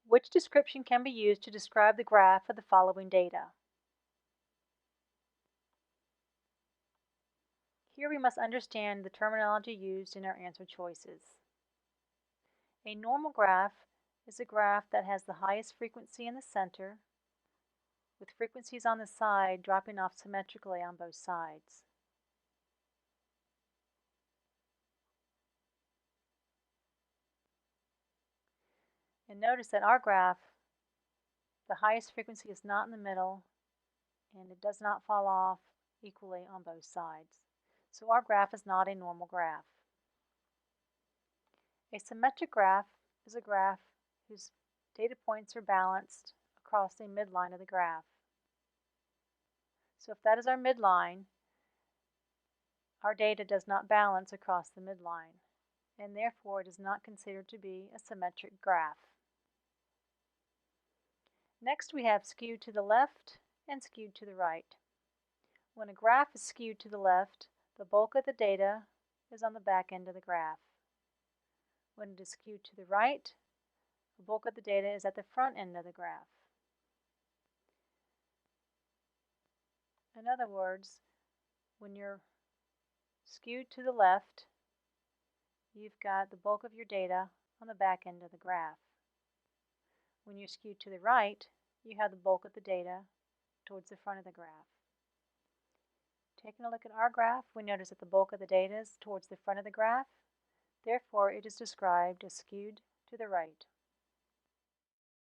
Which description can be used to describe the graph of the following data? Here we must understand the terminology used in our answer choices. A normal graph is a graph that has the highest frequency in the center, with frequencies on the side dropping off symmetrically on both sides. And notice that our graph, the highest frequency is not in the middle, and it does not fall off equally on both sides. So our graph is not a normal graph. A symmetric graph is a graph whose data points are balanced across the midline of the graph. So if that is our midline, our data does not balance across the midline, and therefore it is not considered to be a symmetric graph. Next, we have skewed to the left and skewed to the right. When a graph is skewed to the left, the bulk of the data is on the back end of the graph. When it is skewed to the right, the bulk of the data is at the front end of the graph. In other words, when you're skewed to the left, you've got the bulk of your data on the back end of the graph. When you're skewed to the right, you have the bulk of the data towards the front of the graph. Taking a look at our graph, we notice that the bulk of the data is towards the front of the graph. Therefore, it is described as skewed to the right.